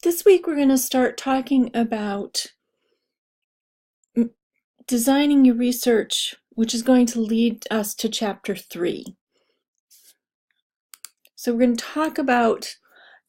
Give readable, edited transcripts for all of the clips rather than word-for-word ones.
This week we're going to start talking about designing your research, which is going to lead us to chapter 3. So we're going to talk about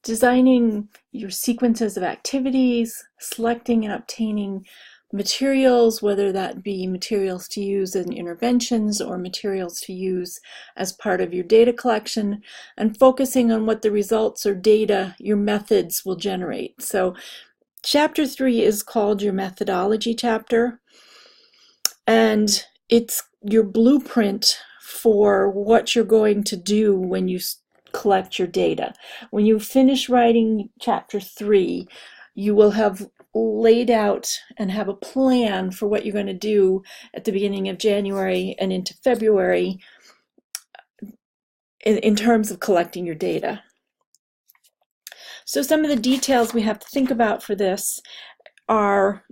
designing your sequences of activities, selecting and obtaining materials, whether that be materials to use in interventions or materials to use as part of your data collection, and focusing on what the results or data your methods will generate. So chapter 3 is called your methodology chapter, and it's your blueprint for what you're going to do when you collect your data. When you finish writing chapter 3, you will have laid out and have a plan for what you're going to do at the beginning of January and into February in terms of collecting your data. So some of the details we have to think about for this are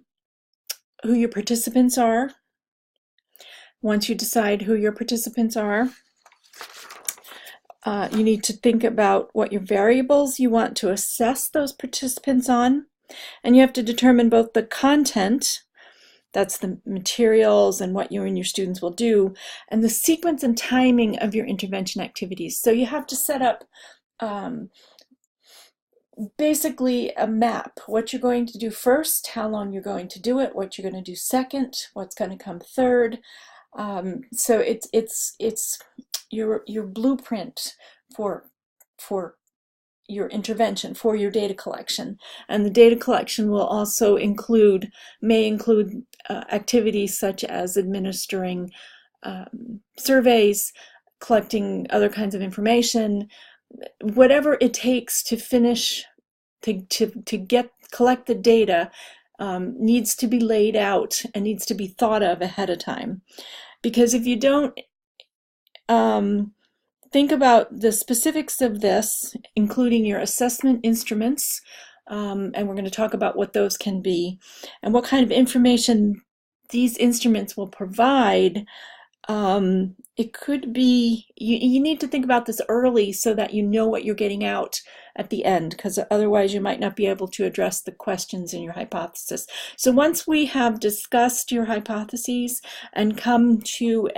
who your participants are. Once you decide who your participants are, you need to think about what your variables you want to assess those participants on. And you have to determine both the content, that's the materials and what you and your students will do, and the sequence and timing of your intervention activities. So you have to set up basically a map, what you're going to do first, how long you're going to do it, what you're going to do second, what's going to come third. So it's your blueprint for your intervention, for your data collection. And the data collection will also may include activities such as administering surveys, collecting other kinds of information, whatever it takes to finish, collect the data needs to be laid out and needs to be thought of ahead of time. Because if you don't think about the specifics of this, including your assessment instruments, and we're going to talk about what those can be, and what kind of information these instruments will provide. It could be, you need to think about this early so that you know what you're getting out at the end, because otherwise you might not be able to address the questions in your hypothesis. So once we have discussed your hypotheses and come to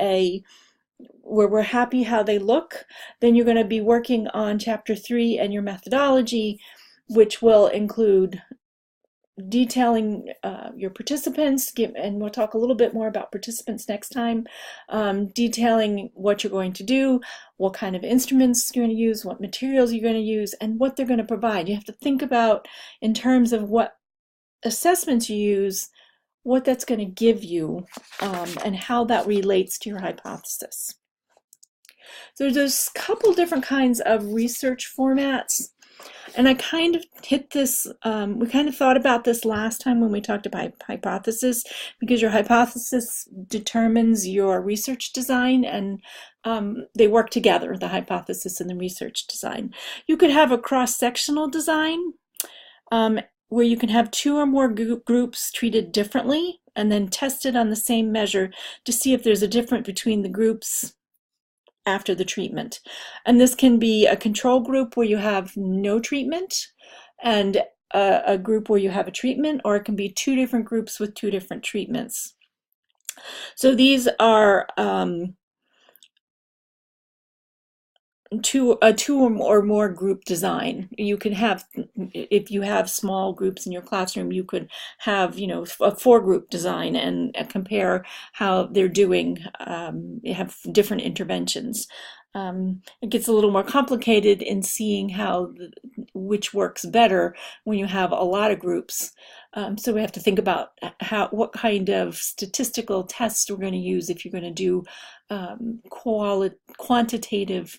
where we're happy how they look, then you're going to be working on chapter 3 and your methodology, which will include detailing your participants, and we'll talk a little bit more about participants next time, detailing what you're going to do, what kind of instruments you're going to use, what materials you're going to use, and what they're going to provide. You have to think about, in terms of what assessments you use, what that's going to give you, and how that relates to your hypothesis. So there's a couple different kinds of research formats. And I kind of hit this, we kind of thought about this last time when we talked about hypothesis, because your hypothesis determines your research design, and they work together, the hypothesis and the research design. You could have a cross-sectional design where you can have 2 or more groups treated differently and then tested on the same measure to see if there's a difference between the groups after the treatment. And this can be a control group where you have no treatment and a group where you have a treatment, or it can be 2 different groups with 2 different treatments. So these are two or more group design. You can have, if you have small groups in your classroom, you could have, a 4-group design and compare how they're doing. You have different interventions. It gets a little more complicated in seeing which works better when you have a lot of groups. So we have to think about what kind of statistical tests we're going to use if you're going to do quantitative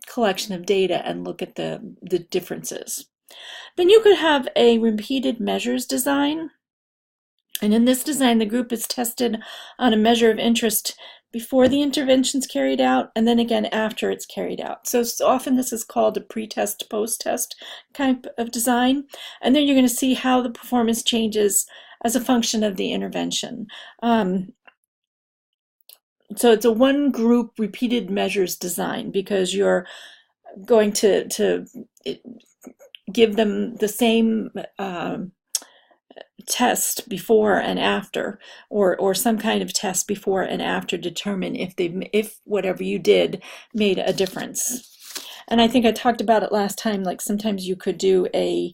collection of data and look at the differences. Then you could have a repeated measures design. And in this design, the group is tested on a measure of interest before the intervention is carried out, and then again after it's carried out. So often this is called a pre-test, post-test type of design. And then you're going to see how the performance changes as a function of the intervention. So it's a 1-group repeated measures design, because you're going to give them the same test before and after, or some kind of test before and after, determine if whatever you did made a difference. And I think I talked about it last time, like sometimes you could do a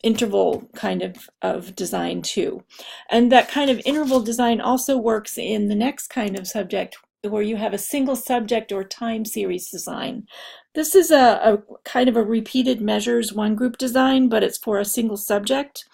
interval kind of design too. And that kind of interval design also works in the next kind of subject, where you have a single subject or time series design. This is a kind of a repeated measures one group design, but it's for a single subject.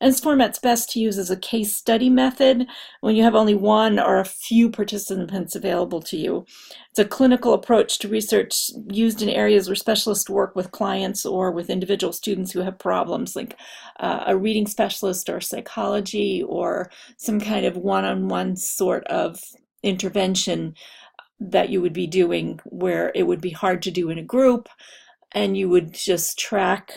And this format's best to use as a case study method when you have only one or a few participants available to you. It's a clinical approach to research used in areas where specialists work with clients or with individual students who have problems, like a reading specialist or psychology, or some kind of one-on-one sort of intervention that you would be doing where it would be hard to do in a group, and you would just track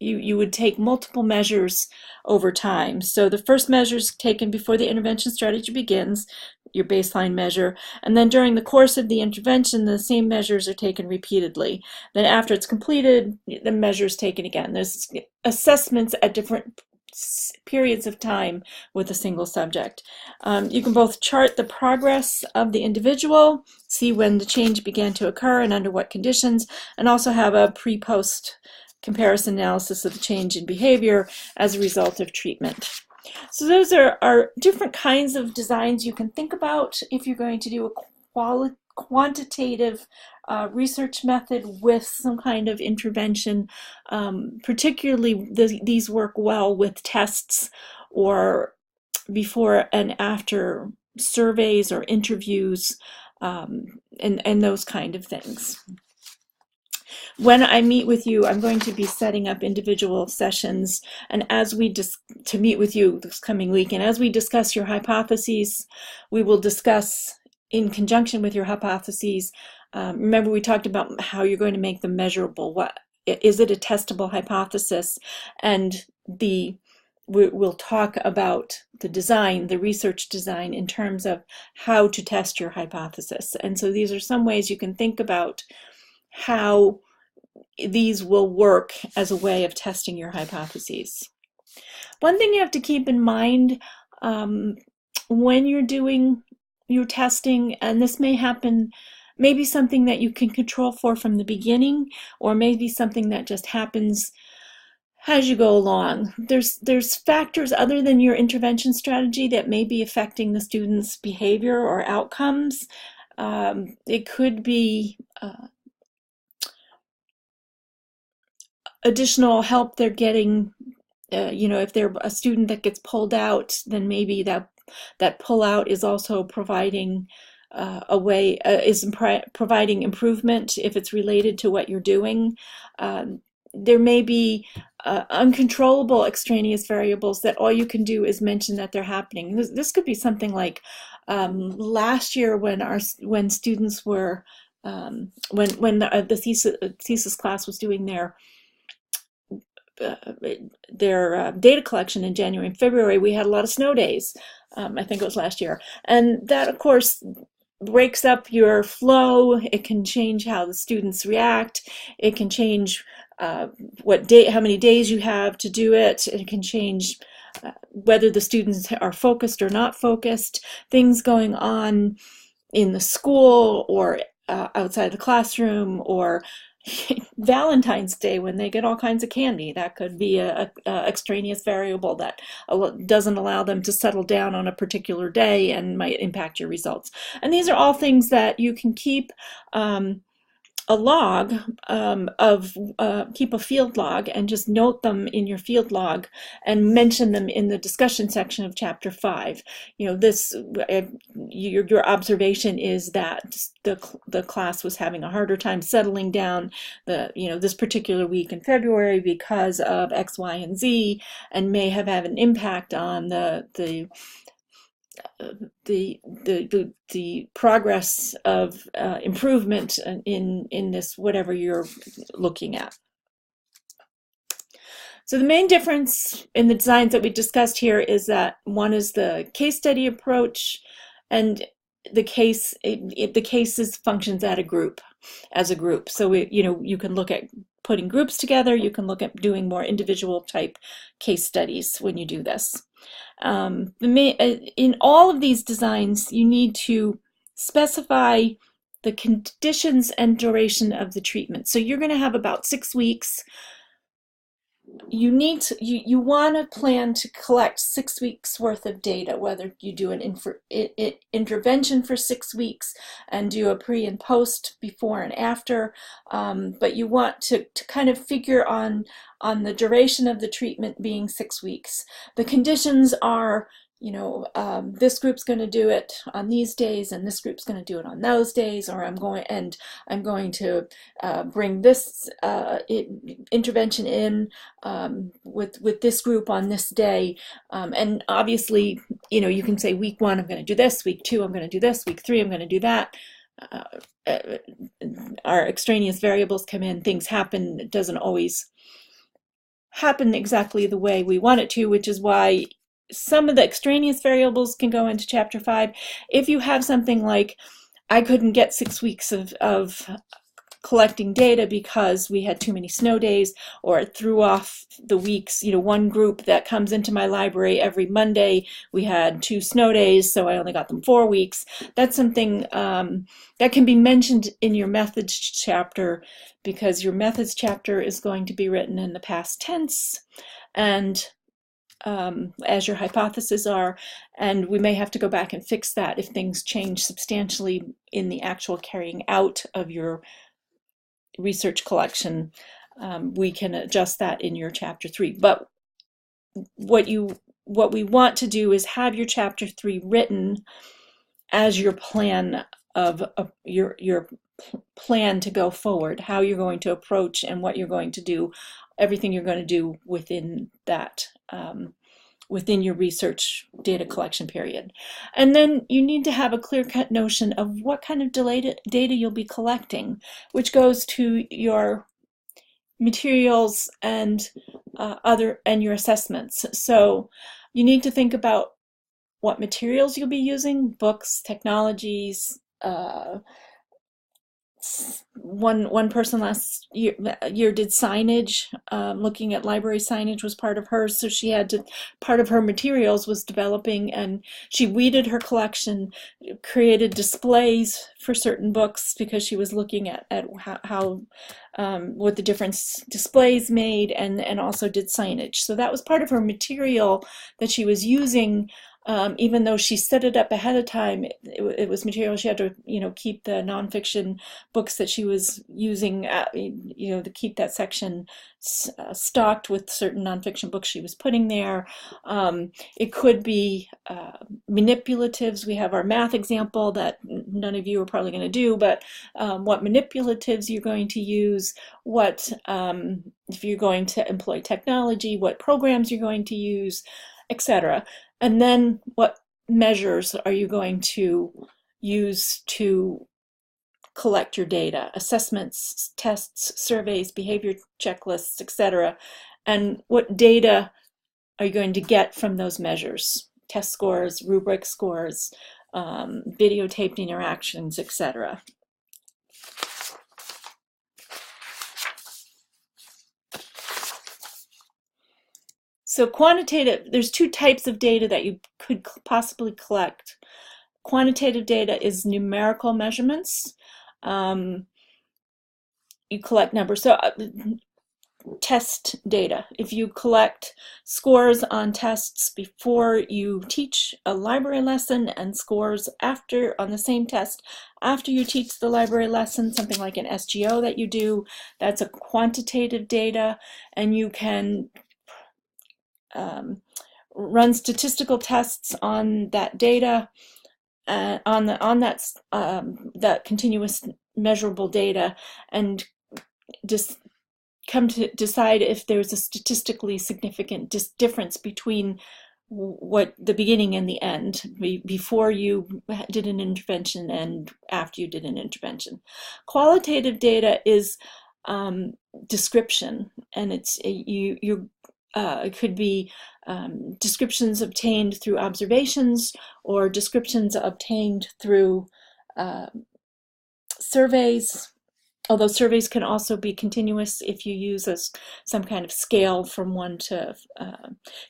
you would take multiple measures over time. So the first measure is taken before the intervention strategy begins, your baseline measure, and then during the course of the intervention, the same measures are taken repeatedly. Then after it's completed, the measure is taken again. There's assessments at different periods of time with a single subject. You can both chart the progress of the individual, see when the change began to occur and under what conditions, and also have a pre-post comparison analysis of the change in behavior as a result of treatment. So those are different kinds of designs you can think about if you're going to do a quantitative research method with some kind of intervention. Particularly, these work well with tests or before and after surveys or interviews, and those kind of things. When I meet with you, I'm going to be setting up individual sessions, and as we to meet with you this coming week, and as we discuss your hypotheses, we will discuss in conjunction with your hypotheses. Remember, we talked about how you're going to make them measurable. What is it, a testable hypothesis? And we'll talk about the design, the research design, in terms of how to test your hypothesis. And so these are some ways you can think about how these will work as a way of testing your hypotheses. One thing you have to keep in mind when you're doing your testing, and this may happen, maybe something that you can control for from the beginning, or maybe something that just happens as you go along. There's factors other than your intervention strategy that may be affecting the student's behavior or outcomes. It could be additional help they're getting. If they're a student that gets pulled out, then maybe that pull out is also providing providing improvement if it's related to what you're doing. There may be uncontrollable extraneous variables that all you can do is mention that they're happening. This could be something like last year when students were when the thesis class was doing their data collection in January and February. We had a lot of snow days. I think it was last year, and that of course breaks up your flow. It can change how the students react. It can change how many days you have to do it. It can change whether the students are focused or not focused. Things going on in the school or outside the classroom, or Valentine's Day when they get all kinds of candy. That could be a extraneous variable that doesn't allow them to settle down on a particular day and might impact your results. And these are all things that you can keep a log keep a field log and just note them in your field log and mention them in the discussion section of chapter 5. Your observation is that the class was having a harder time settling down this particular week in February because of X, Y, and Z, and may have had an impact on the progress of improvement in this whatever you're looking at. So the main difference in the designs that we discussed here is that one is the case study approach, and the cases functions as a group. So you can look at putting groups together. You can look at doing more individual type case studies when you do this. In all of these designs, you need to specify the conditions and duration of the treatment. So you're going to have about 6 weeks. You want to plan to collect 6 weeks worth of data, whether you do an intervention for 6 weeks and do a pre and post, before and after, but you want to kind of figure on the duration of the treatment being 6 weeks. The conditions are, this group's going to do it on these days, and this group's going to do it on those days, or I'm going to bring this intervention in with this group on this day. And obviously, you can say week 1, I'm going to do this, week 2, I'm going to do this, week 3, I'm going to do that. Our extraneous variables come in, things happen. It doesn't always happen exactly the way we want it to, which is why some of the extraneous variables can go into Chapter 5. If you have something like, I couldn't get 6 weeks of collecting data because we had too many snow days, or it threw off the weeks, one group that comes into my library every Monday, we had 2 snow days, so I only got them 4 weeks. That's something that can be mentioned in your methods chapter, because your methods chapter is going to be written in the past tense, and as your hypotheses are, and we may have to go back and fix that if things change substantially in the actual carrying out of your research collection. We can adjust that in your Chapter 3. But what we want to do is have your Chapter 3 written as your plan of your plan to go forward, how you're going to approach and what you're going to do, everything you're going to do within that, within your research data collection period. And then you need to have a clear-cut notion of what kind of data you'll be collecting, which goes to your materials and your assessments. So you need to think about what materials you'll be using: books, technologies. One person last year did signage. Looking at library signage was part of hers, so she had to, part of her materials was developing, and she weeded her collection, created displays for certain books because she was looking at how what the different displays made, and also did signage. So that was part of her material that she was using. Even though she set it up ahead of time, it was material she had to, keep the nonfiction books that she was using, to keep that section stocked with certain nonfiction books she was putting there. It could be manipulatives. We have our math example that none of you are probably going to do, but what manipulatives you're going to use, what if you're going to employ technology, what programs you're going to use, etc. And then what measures are you going to use to collect your data: assessments, tests, surveys, behavior checklists, etc. And what data are you going to get from those measures: test scores, rubric scores, videotaped interactions, etc. So there's 2 types of data that you could possibly collect. Quantitative data is numerical measurements. You collect numbers. So test data. If you collect scores on tests before you teach a library lesson and scores on the same test after you teach the library lesson, something like an SGO that you do, that's a quantitative data, and you can run statistical tests on that data, on that continuous measurable data, and just come to decide if there's a statistically significant difference between what the beginning and the end, before you did an intervention and after you did an intervention. Qualitative data is description, and it could be descriptions obtained through observations, or descriptions obtained through surveys, Although surveys can also be continuous if you use some kind of scale from one to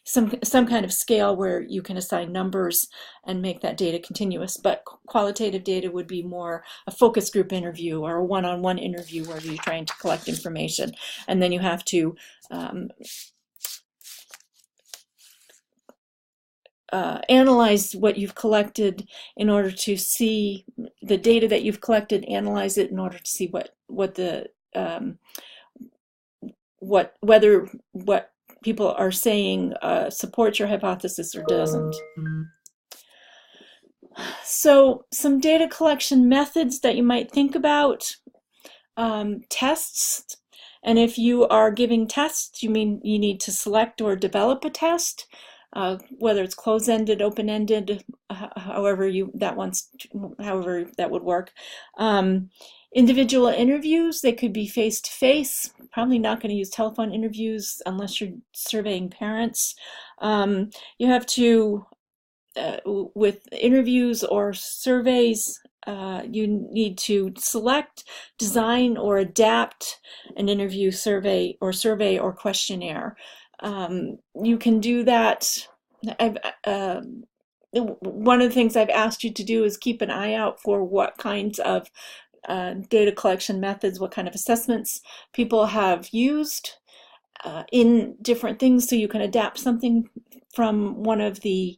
some kind of scale where you can assign numbers and make that data continuous. But qualitative data would be more a focus group interview or a one-on-one interview where you're trying to collect information, and then you have to analyze what you've collected in order to see the data that you've collected, analyze it in order to see whether what people are saying supports your hypothesis or doesn't. So some data collection methods that you might think about: tests. And if you are giving tests, you mean you need to select or develop a test. Whether it's closed-ended, open-ended, however that would work. Individual interviews, they could be face-to-face. Probably not going to use telephone interviews unless you're surveying parents. You have to, with interviews or surveys, you need to select, design, or adapt an interview, survey or questionnaire. You can do that. One of the things I've asked you to do is keep an eye out for what kinds of data collection methods, what kind of assessments people have used in different things, so you can adapt something from one of the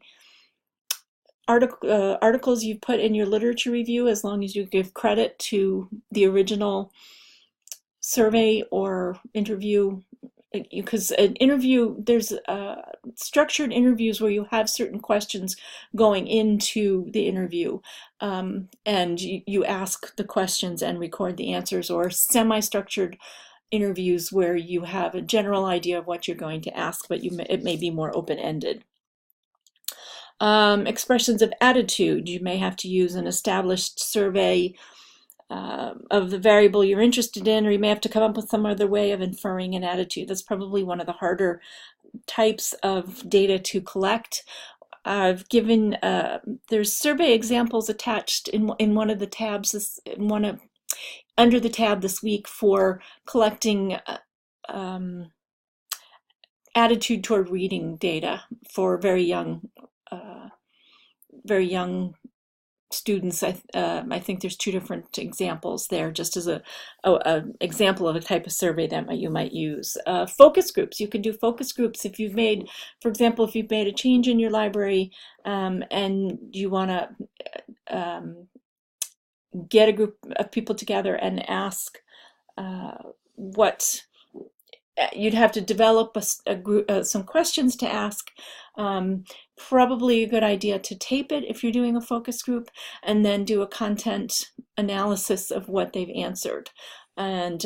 articles you put in your literature review, as long as you give credit to the original survey or interview. Because an interview, there's structured interviews where you have certain questions going into the interview, and you ask the questions and record the answers, or semi-structured interviews where you have a general idea of what you're going to ask, but it may be more open-ended. Expressions of attitude, you may have to use an established survey of the variable you're interested in, or you may have to come up with some other way of inferring an attitude. That's probably one of the harder types of data to collect. I've given, there's survey examples attached in one of the tabs, under the tab this week for collecting attitude toward reading data for very young students. I think there's two different examples there, just as a example of a type of survey that you might use. Focus groups. You can do focus groups if you've made, for example, if you've made a change in your library and you want to get a group of people together and ask what you'd have to develop a group, some questions to ask. Probably a good idea to tape it if you're doing a focus group, and then do a content analysis of what they've answered. And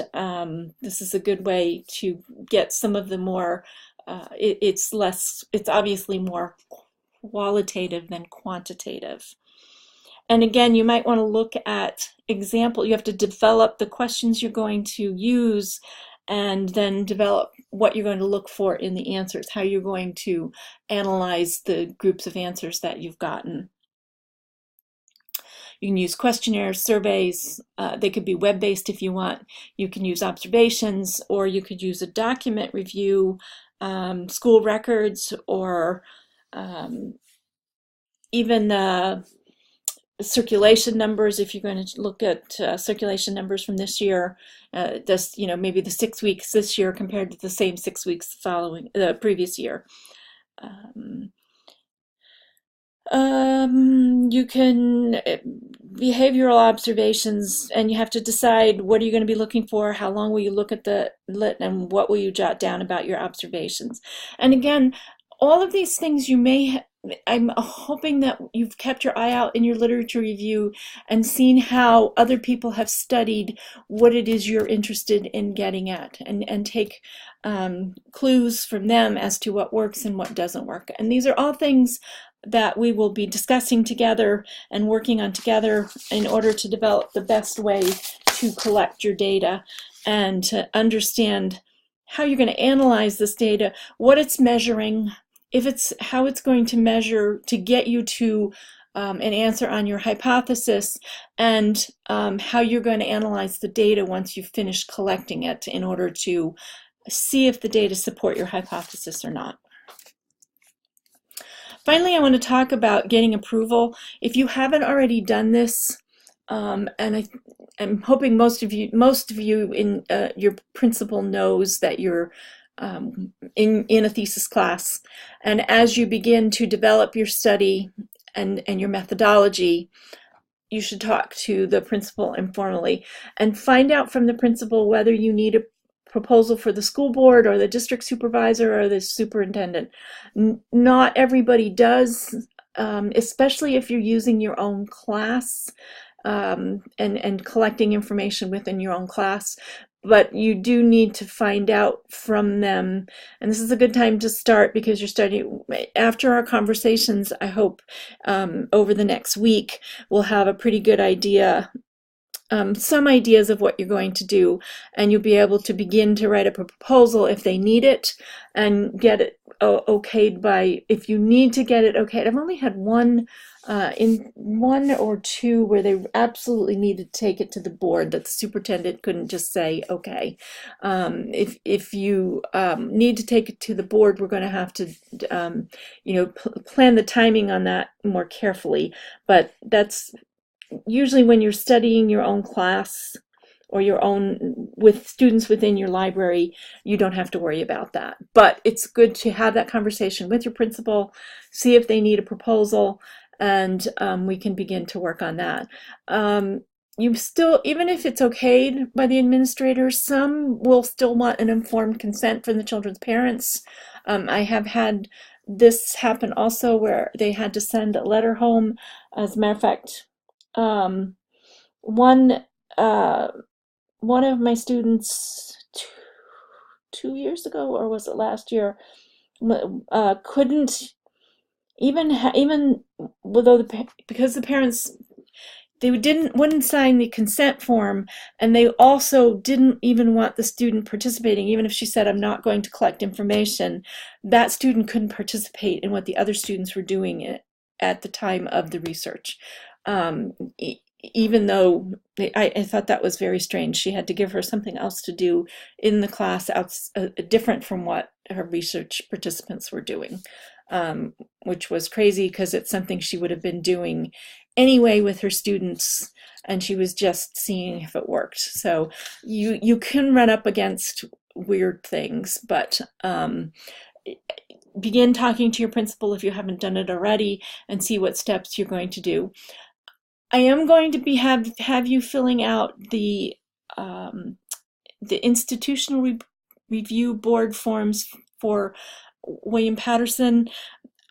this is a good way to get some of the more, it's obviously more qualitative than quantitative. And again, you might want to look at example. You have to develop the questions you're going to use, and then develop what you're going to look for in the answers, how you're going to analyze the groups of answers that you've gotten. You can use questionnaires, surveys. They could be web-based if you want. You can use observations, or you could use a document review, school records, or even circulation numbers. If you're going to look at circulation numbers from this year, maybe the 6 weeks this year compared to the same 6 weeks following the previous year. You can behavioral observations, and you have to decide what are you going to be looking for, how long will you look at the lit, and what will you jot down about your observations. And again, all of these things you may I'm hoping that you've kept your eye out in your literature review and seen how other people have studied what it is you're interested in getting at, and take clues from them as to what works and what doesn't work. And these are all things that we will be discussing together and working on together in order to develop the best way to collect your data and to understand how you're going to analyze this data, what it's measuring, how it's going to measure to get you to an answer on your hypothesis, and how you're going to analyze the data once you've finished collecting it in order to see if the data support your hypothesis or not. Finally, I want to talk about getting approval. If you haven't already done this, and I'm hoping most of you in your principal knows that you're in a thesis class, and as you begin to develop your study and your methodology, you should talk to the principal informally and find out from the principal whether you need a proposal for the school board or the district supervisor or the superintendent. Not everybody does, especially if you're using your own class and collecting information within your own class. But you do need to find out from them, and this is a good time to start because you're studying. After our conversations, I hope over the next week, we'll have a pretty good idea, some ideas of what you're going to do, and you'll be able to begin to write up a proposal if they need it and get it okayed by, if you need to get it okayed. I've only had one or two where they absolutely needed to take it to the board, that the superintendent couldn't just say okay. If you need to take it to the board, we're going to have to plan the timing on that more carefully, but that's usually when you're studying your own class or your own with students within your library, you don't have to worry about that. But it's good to have that conversation with your principal, see if they need a proposal, and we can begin to work on that. You still, even if it's okayed by the administrators, some will still want an informed consent from the children's parents. I have had this happen also where they had to send a letter home. As a matter of fact, one of my students 2 years ago, or was it last year, couldn't even because the parents, they wouldn't sign the consent form, and they also didn't even want the student participating. Even if she said, I'm not going to collect information, that student couldn't participate in what the other students were doing at the time of the research. Even though I thought that was very strange. She had to give her something else to do in the class different from what her research participants were doing, which was crazy because it's something she would have been doing anyway with her students, and she was just seeing if it worked. So you can run up against weird things, but begin talking to your principal if you haven't done it already, and see what steps you're going to do. I am going to have you filling out the institutional review board forms for William Patterson.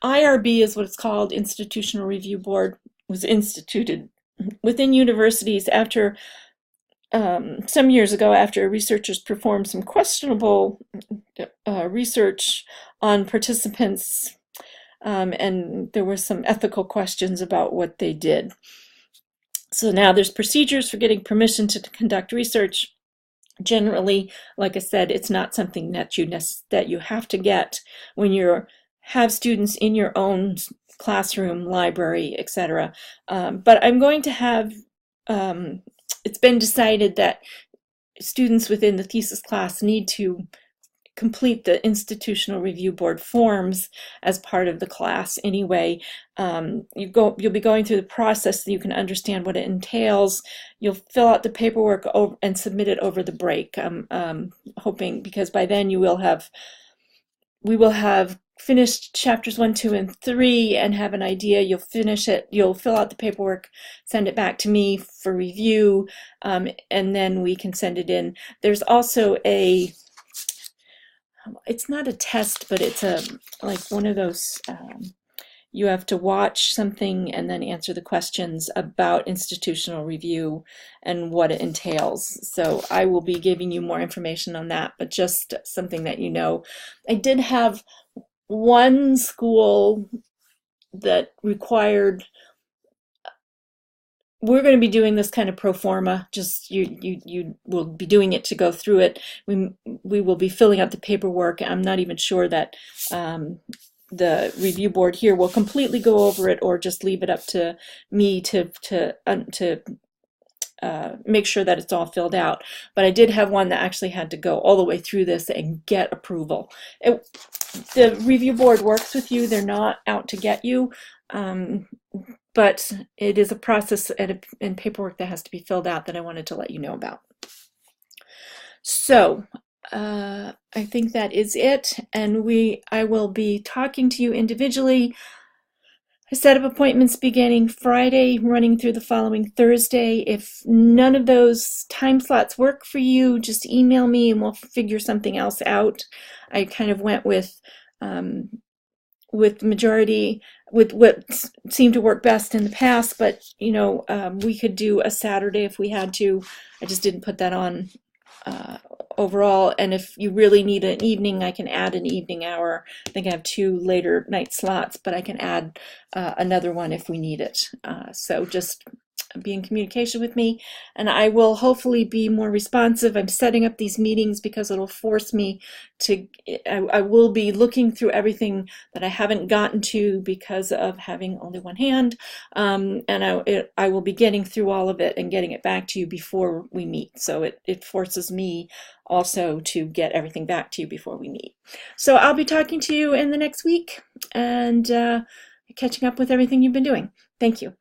IRB is what it's called. Institutional Review Board was instituted within universities after some years ago, after researchers performed some questionable research on participants, and there were some ethical questions about what they did. So now there's procedures for getting permission to conduct research. Generally, like I said, it's not something that you have to get when you have students in your own classroom, library, etc. But I'm going to have, it's been decided that students within the thesis class need to complete the institutional review board forms as part of the class anyway. You'll be going through the process so you can understand what it entails. You'll fill out the paperwork and submit it over the break. I'm hoping, because by then we will have finished chapters 1, 2, and 3 and have an idea. You'll finish it, you'll fill out the paperwork, send it back to me for review, and then we can send it in. There's also it's not a test, but it's like one of those, you have to watch something and then answer the questions about institutional review and what it entails. So I will be giving you more information on that, but just something that you know. I did have one school that required, we're going to be doing this kind of pro forma, just you will be doing it to go through it. We will be filling out the paperwork. I'm not even sure that the review board here will completely go over it or just leave it up to me to make sure that it's all filled out. But I did have one that actually had to go all the way through this and get approval. The review board works with you. They're not out to get you. But it is a process and paperwork that has to be filled out that I wanted to let you know about. So I think that is it, and I will be talking to you individually. I set up appointments beginning Friday, running through the following Thursday. If none of those time slots work for you, just email me and we'll figure something else out. I kind of went with majority, with what seemed to work best in the past, but we could do a Saturday if we had to. I just didn't put that on overall, and if you really need an evening, I can add an evening hour. I think I have 2 later night slots, but I can add another one if we need it. So just be in communication with me, and I will hopefully be more responsive. I'm setting up these meetings because it'll force me to, I will be looking through everything that I haven't gotten to because of having only one hand, and I will be getting through all of it and getting it back to you before we meet. So it forces me also to get everything back to you before we meet. So I'll be talking to you in the next week and catching up with everything you've been doing. Thank you.